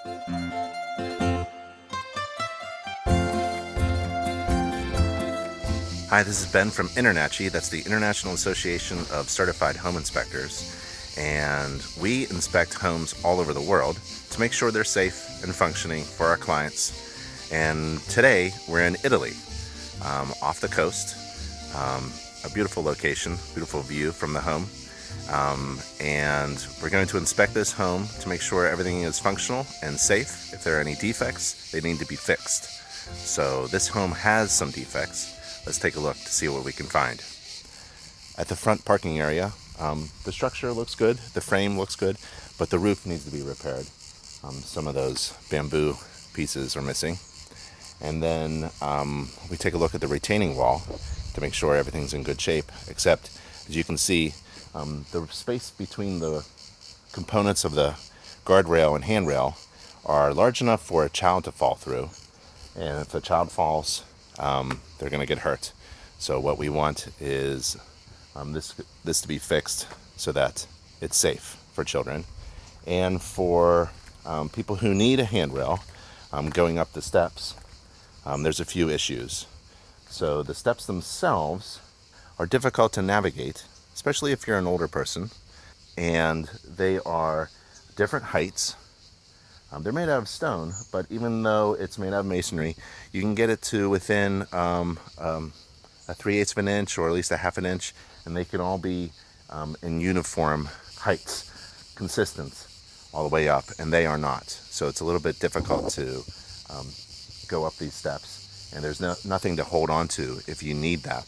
Hi, this is Ben from InterNACHI. That's the International Association of Certified Home Inspectors. And we inspect homes all over the world to make sure they're safe and functioning for our clients. And today we're in Italy, off the coast. A beautiful location, beautiful view from the home. And we're going to inspect this home to make sure everything is functional and safe. If there are any defects, they need to be fixed. So this home has some defects. Let's take a look to see what we can find. At the front parking area, the structure looks good, the frame looks good, but the roof needs to be repaired. Some of those bamboo pieces are missing. And then we take a look at the retaining wall to make sure everything's in good shape, except, as you can see, the space between the components of the guardrail and handrail are large enough for a child to fall through. And if a child falls, they're going to get hurt. So what we want is this to be fixed so that it's safe for children. And for people who need a handrail going up the steps, there's a few issues. So the steps themselves are difficult to navigate, especially if you're an older person, and they are different heights. They're made out of stone, but even though it's made out of masonry, you can get it to within a 3/8 of an inch or at least a 1/2 an inch, and they can all be in uniform heights, consistent all the way up, and they are not. So it's a little bit difficult to go up these steps, and there's nothing to hold on to if you need that.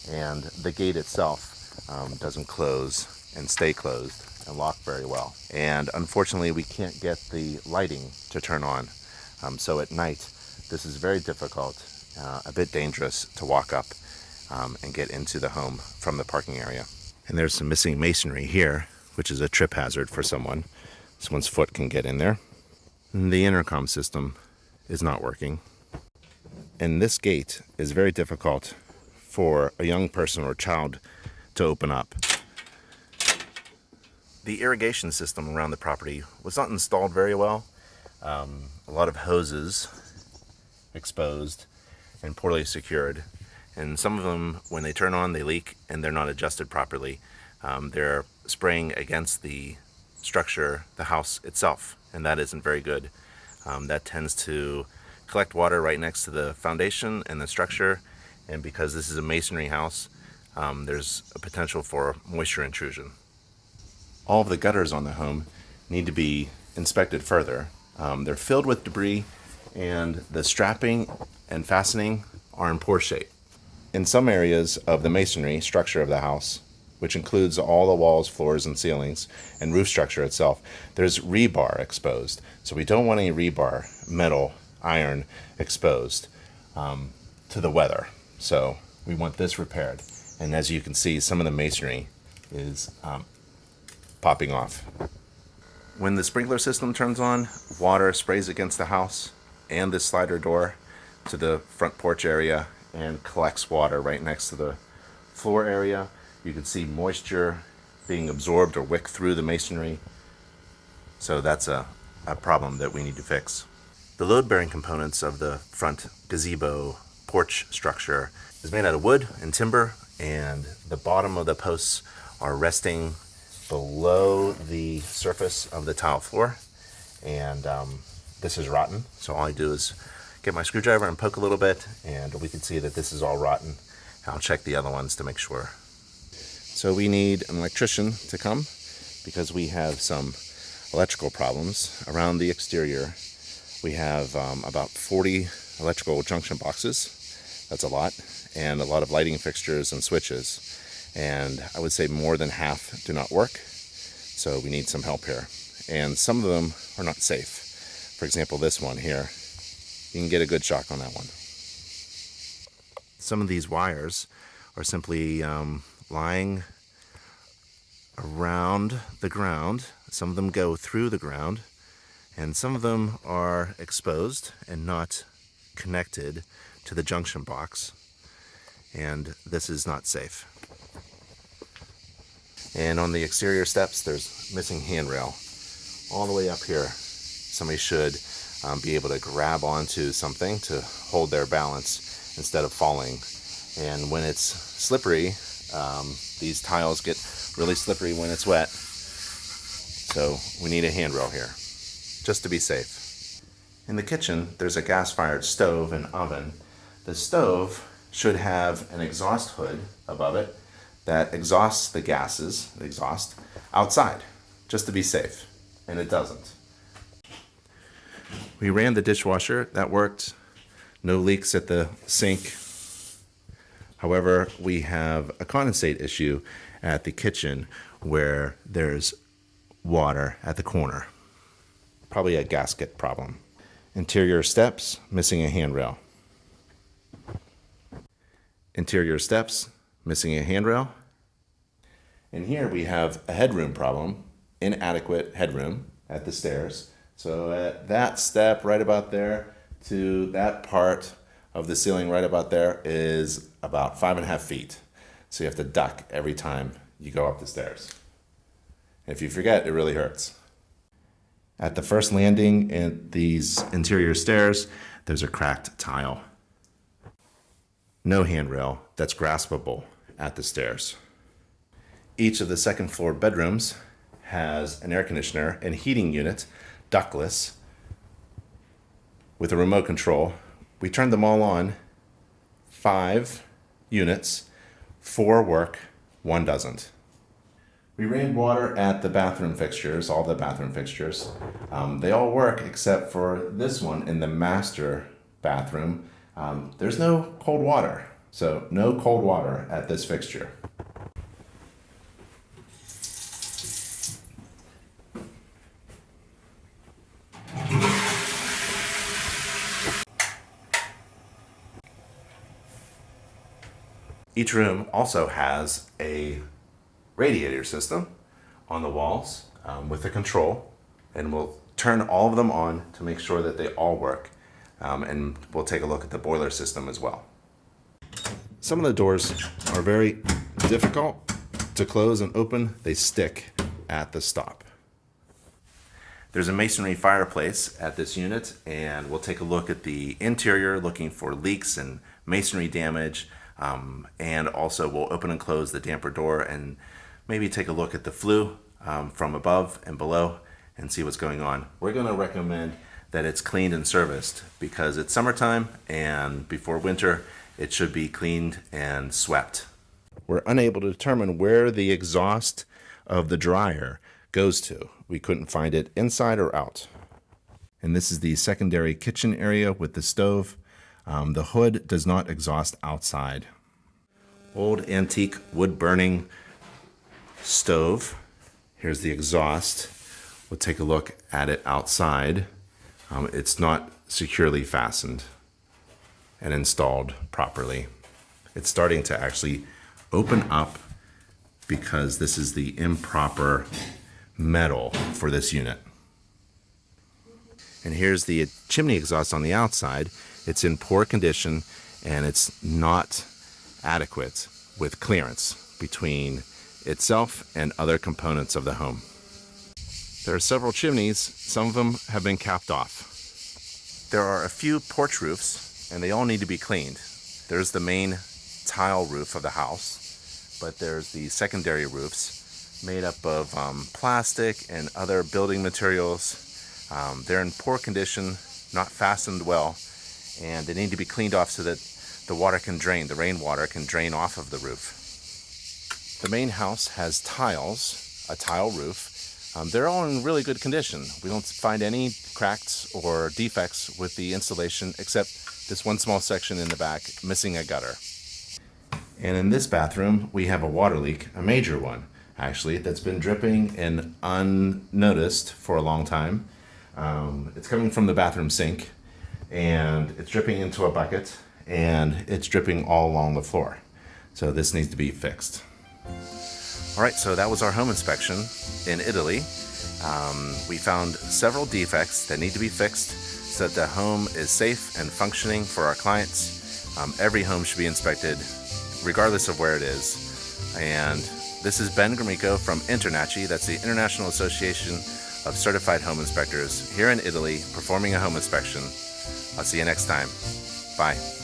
And the gate itself doesn't close and stay closed and lock very well. And unfortunately, we can't get the lighting to turn on. So at night, this is very difficult, a bit dangerous to walk up and get into the home from the parking area. And there's some missing masonry here, which is a trip hazard for someone. Someone's foot can get in there. And the intercom system is not working. And this gate is very difficult for a young person or child to open up. The irrigation system around the property was not installed very well. A lot of hoses exposed and poorly secured. And some of them, when they turn on, they leak and they're not adjusted properly. They're spraying against the structure, the house itself, and that isn't very good. That tends to collect water right next to the foundation and the structure. And because this is a masonry house, there's a potential for moisture intrusion. All of the gutters on the home need to be inspected further. They're filled with debris, and the strapping and fastening are in poor shape. In some areas of the masonry structure of the house, which includes all the walls, floors, and ceilings, and roof structure itself, there's rebar exposed. So we don't want any rebar, metal, iron exposed to the weather. So we want this repaired. And as you can see, some of the masonry is popping off. When the sprinkler system turns on, water sprays against the house and this slider door to the front porch area and collects water right next to the floor area. You can see moisture being absorbed or wicked through the masonry. So that's a problem that we need to fix. The load-bearing components of the front gazebo porch structure is made out of wood and timber, and the bottom of the posts are resting below the surface of the tile floor, and this is rotten. So all I do is get my screwdriver and poke a little bit, and we can see that this is all rotten. I'll check the other ones to make sure. So we need an electrician to come because we have some electrical problems around the exterior. We have about 40 electrical junction boxes. That's a lot, and a lot of lighting fixtures and switches. And I would say more than half do not work, so we need some help here. And some of them are not safe. For example, this one here, you can get a good shock on that one. Some of these wires are simply lying around the ground. Some of them go through the ground, and some of them are exposed and not connected to the junction box. And this is not safe. And on the exterior steps, there's missing handrail all the way up here Somebody should be able to grab onto something to hold their balance instead of falling. And when it's slippery, these tiles get really slippery when it's wet. So we need a handrail here, just to be safe. In the kitchen, there's a gas-fired stove and oven. The stove should have an exhaust hood above it that exhausts the gases, the exhaust, outside, just to be safe, and it doesn't. We ran the dishwasher, that worked. No leaks at the sink. However, we have a condensate issue at the kitchen where there's water at the corner. Probably a gasket problem. Interior steps, missing a handrail. Interior steps, missing a handrail. And here we have a headroom problem, inadequate headroom at the stairs. So at that step right about there to that part of the ceiling right about there is about 5.5 feet. So you have to duck every time you go up the stairs. If you forget, it really hurts. At the first landing in these interior stairs, there's a cracked tile. No handrail that's graspable at the stairs. Each of the second floor bedrooms has an air conditioner and heating unit, ductless, with a remote control. We turned them all on. 5 units, 4 work, 1 doesn't. We ran water at the bathroom fixtures, all the bathroom fixtures. They all work except for this one in the master bathroom. There's no cold water, so no cold water at this fixture. Each room also has a radiator system on the walls with a control, and we'll turn all of them on to make sure that they all work, and we'll take a look at the boiler system as well. Some of the doors are very difficult to close and open. They stick at the stop. There's a masonry fireplace at this unit, and we'll take a look at the interior, looking for leaks and masonry damage. And also we'll open and close the damper door and maybe take a look at the flue from above and below and see what's going on. We're going to recommend that it's cleaned and serviced because it's summertime, and before winter it should be cleaned and swept. We're unable to determine where the exhaust of the dryer goes to. We couldn't find it inside or out. And this is the secondary kitchen area with the stove. The hood does not exhaust outside. Old antique wood burning stove. Here's the exhaust. We'll take a look at it outside. It's not securely fastened and installed properly. It's starting to actually open up because this is the improper metal for this unit. And here's the chimney exhaust on the outside. It's in poor condition and it's not adequate with clearance between itself and other components of the home. There are several chimneys. Some of them have been capped off. There are a few porch roofs and they all need to be cleaned. There's the main tile roof of the house, but there's the secondary roofs made up of plastic and other building materials. They're in poor condition, not fastened well, and they need to be cleaned off so that the water can drain, the rainwater can drain off of the roof. The main house has tiles, a tile roof. They're all in really good condition. We don't find any cracks or defects with the installation except this one small section in the back missing a gutter. And in this bathroom we have a water leak, a major one actually, that's been dripping and unnoticed for a long time. It's coming from the bathroom sink and it's dripping into a bucket and it's dripping all along the floor. So this needs to be fixed. All right, so that was our home inspection in Italy. We found several defects that need to be fixed so that the home is safe and functioning for our clients. Every home should be inspected regardless of where it is. And this is Ben Gromicko from InterNACHI, that's the International Association of certified home inspectors here in Italy performing a home inspection. I'll see you next time. Bye.